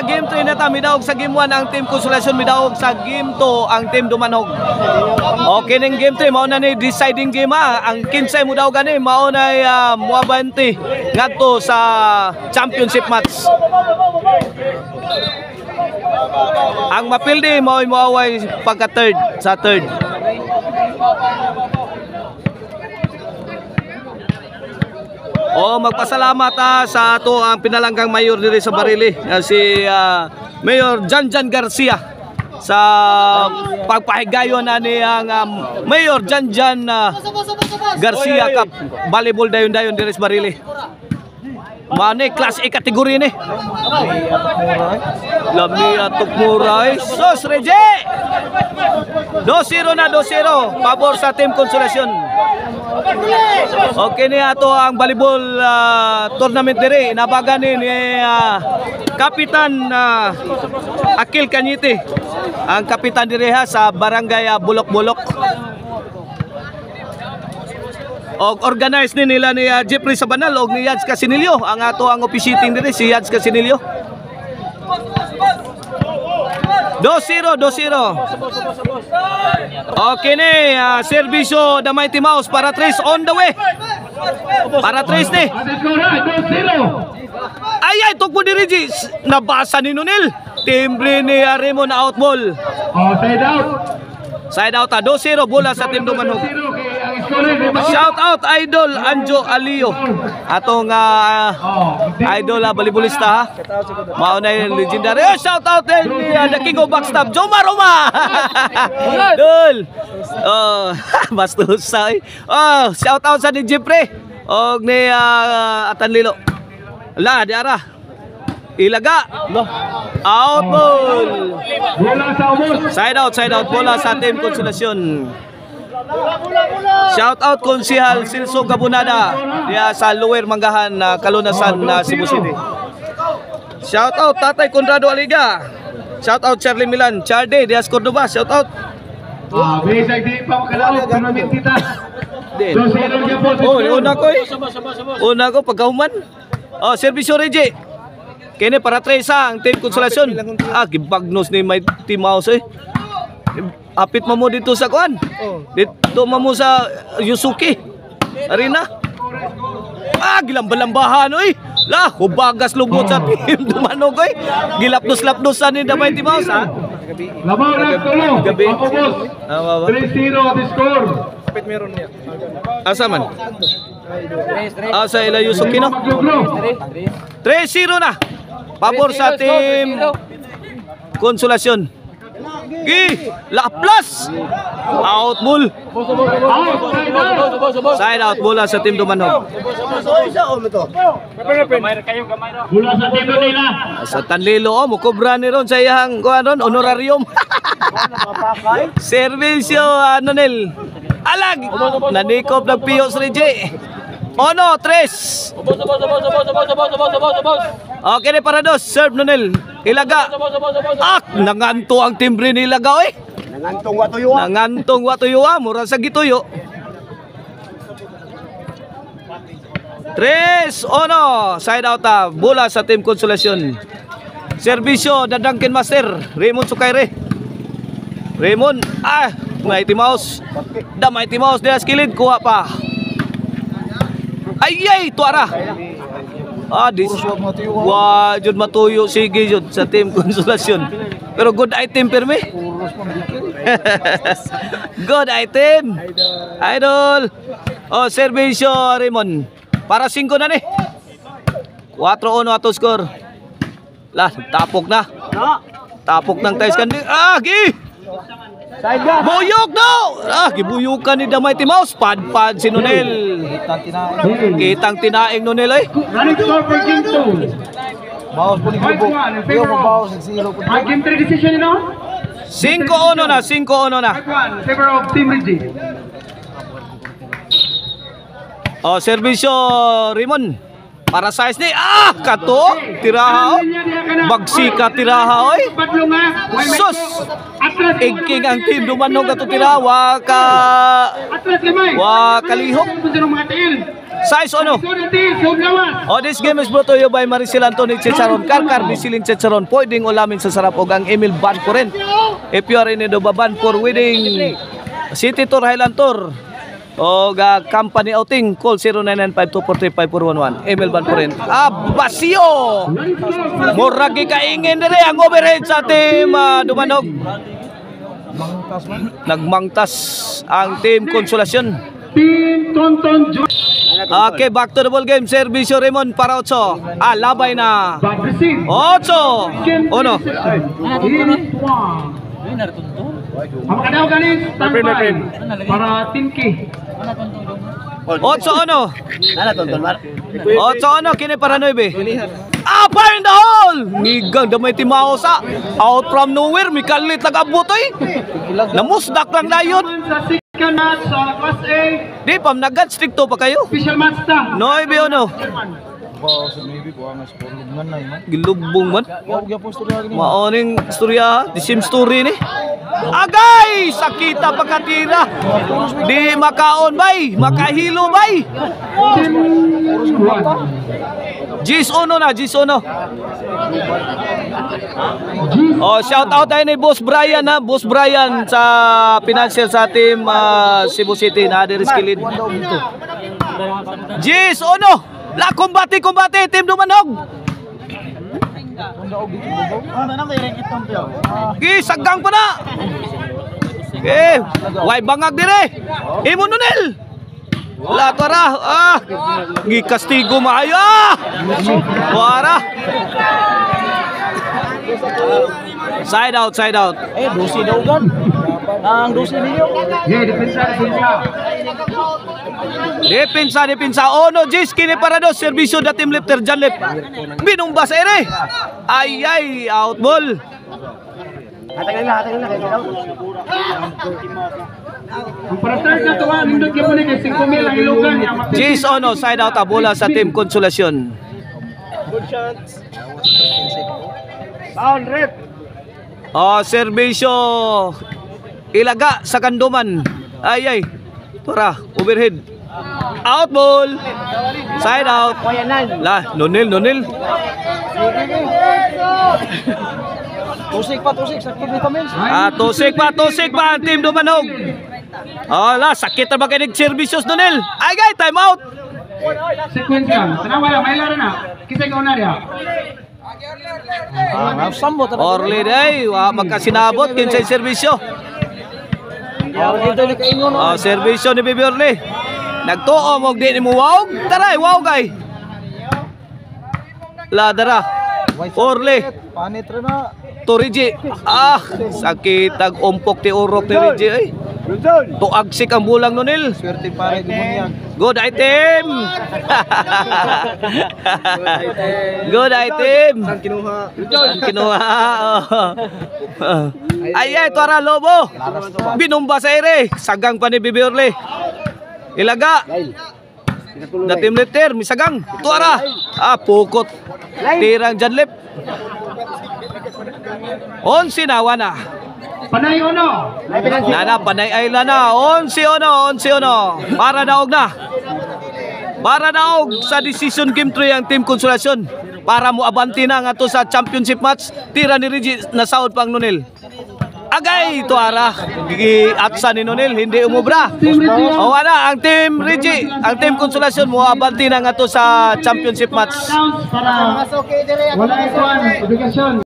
Game 3 na ta, midawog sa game 1 ang team Konsolasyon, midawog sa game 2 ang team Dumanog. Okay ning game 3 mao na ni deciding game ha. Ang kinsay mo daw gani mao na muabante ngadto sa championship match. Ang mapildi mao moaway pagka third sa third. Magpasalamat sa ato ang pinalanggang mayor diri sa Barili, si Mayor Janjan Garcia sa pagpahigayon na ni ang Mayor Janjan Garcia Cup volleyball dayon diri sa Barili. Mane class A kategori ni. Lami atok muray. Sos Reje. 2-0 na 2-0 pabor sa team Konsolasyon. Okay ni ato ang volleyball tournament diri inabagan ni Kapitan Akil Kanyite, ang kapitan diri sa barangay Bulok-Bulok. Organize ni nila ni Jeffrey Sabanal og ni Yads Casinilio, ang ato ang officiating diri si Yads Casinilio. 2-0. Okay ni serbisyo the Mighty Mouse para 3 on the way. Para 3 ni. Ay tukbo diri G. Nabasa ni Nunil. Timbre ni Raymond out ball. Side out. Side out 2-0 bola sa team Dumanog. Shout out Idol Anjo Alio, atong idol volleyballista ha. Mao na yung legendary. Shout out din ni the King of Backstab Jomar Roma. Dul. Bastos ay. Shout out sa ni Jeffrey og ni Atanlilo. La di ara. Ilaga. Out ball. Side out bola sa team Konsolasyon. Shout out Konsihal Silso Gabunada diya sa Lower Manggahan Kalunasan Cebu City. Shout out Tatay Conrado Aliga. Shout out Charlie Milan, Charde diya sa Cordoba. Shout out. Bisag di pa makalalo tournament kita. Una ko pagkahuman. Serbisyo Reje. Kini para 3 ang team Konsolasyon. Gibagnos ni Mighty Mouse eh. Apit mo dito sa kuan. Dito mo sa Yusuki Arena. Gilambalambahan oy. La, hubagas lubot sa team Dumanog oy. Gilapdos-lapdosan ni the Mighty Mouse ha. Labaw na tulo. Gabi. 3-0 the score. Apit meron niya. Asa man? Sa ila Yusuki no. 3-0 na. Pabor sa team Konsolasyon. La plus out ball. Side out bola sa team Dumanog. Bola sa team nila. Sa Tanlilo mukobra ni ron sa iyang kuan ron honorarium. Servisyo Nel. Alag nanikop ng Pios Reje. 3. Okay ni para 2. Serve Nel. Ilaga. Nanganto ang timbre ni Ilaga oy. Nangantong wa tuyo. Mura sa gituyo. 3-1. Side out bola sa team Konsolasyon. Serbisyo Dadangkin Master Raymond Sukaire. Raymond Mighty Mouse. The Mighty Mouse dia skilid kuha pa. Ay tuara. Jud matuyo sige jud sa team Konsolasyon. Pero good item perme. Good item. Idol. Serbisyo Raymond. Para 5 na ni. 4-1 ato score. Lah, tapok na. Tapok ng ties kandi. Buyok daw! Gibuyukan ni the Mighty Mouse. Pad si Nunel. Kitang tinaing Nunel ay. Bawas po ni Grupo. Iyo mo bawas ng 0 po. Game 3 decision ino? 5-1 na. 5-1 na. Favor of Team Reje. Serbisyo Raymond. Para size ni kato tiraha bagsika tiraha oy. Sus igking ang team Dumanog kato tiraha wa kalihok. 6-1. Oh, this game is brought to you by Maricel Anthony Chicharon. Karkar Bisiling Chicharon. Pwedeng ulamin sa sarap og ang Emil Banpuren. If you are in the Baban for wedding, City Tour, Highland Tour, o company outing, call 0995-243-5411. Emil Banpuren. Basio! Murag kaingin diri ang overhead sa team Dumanog. Nagmangtas ang team Konsolasyon. Team Tonton Junior. Okay, back to the ball game. Servisyo Raymond para 8. Labay na. Bad receive. 8. Ono. Hit 1. Ang kadaw ganin, standby. Para Tinky. 8 ano? 8 ano? Kini para 9. Fire in the hole! Nigang damay timao sa out from nowhere. Mikalit nag-abutoy. Namusdak lang na yun. Sa second match sa Class A. Di pam nagad stricto pa kayo. Official match ta. 9 ano? Gilubong man. Maoning istorya, the same story ni. Agay! Sakita pagkatira. Di makaon bay, makahilo bay. Gis uno na, Gis uno. Oh, shout out tayo ni Boss Brian ha, Boss Brian sa financial sa team Cebu City na Aderis Kilid. Gis uno. La kumbati team Dumanog. Sagang pa na. Okay, way bangag dire. Imo Nunel. La tara. Gi kastigo maayo. Wara. Side out. Dosi daw gan. Ang dosi niyo. Depensa. Ono Jis kini para do serbisyo da team lifter Janlip. Binumba sa ere. Ay out ball. Ang para third na tuwa, nindot yung muli kay 5,000 ang ilugan. Jis ono side out bola sa team Konsolasyon. Foul rep. Serbisyo ilaga sa kanduman. Ay. Tara, overhead. Out ball. Side out. La, Nonil. Tusik pa. Sakit ni Kamil. Tusik pa ang team Dumanog. Sakit na ba kayo nag-servicios, Nonil? Ay, time out. Sequence yan. Tanawa, may laro na. Kisay ka unarya. Sambot. Orly day, magkasinabot kinsay serbisyo. Serbisyo ni Bibi Orly. Nagtuo mo di ni mo wow. Taray, wow kay. Ladara. Orly. Panitra na. To Rigi. Sakit ang umpok ti urok ni Rigi ay. Tuagsik ang bulang Nonil. Swerte pare gumunyag. Good item. Good item. Ang Kinuha. Ay, tuara Lobo. Binumba sa ere. Sagang pa ni Bibi Orly. Ilaga. Da team lifter, misagang. Tuara. Pukot. Tirang Janlip. 11 na, wana. Panay uno. Nana, panay ay lana. 11 uno. Para daog sa decision game 3 ang team Konsolasyon. Para mo abanti na nga to sa championship match. Tira ni Reggie na saud pang Nonil. Agay, tuara. Atsa ni Nonil, hindi umubra. Wala, ang team Reggie, ang team Konsolasyon mo abanti na nga to sa championship match. Para wala ikuan, obligasyon.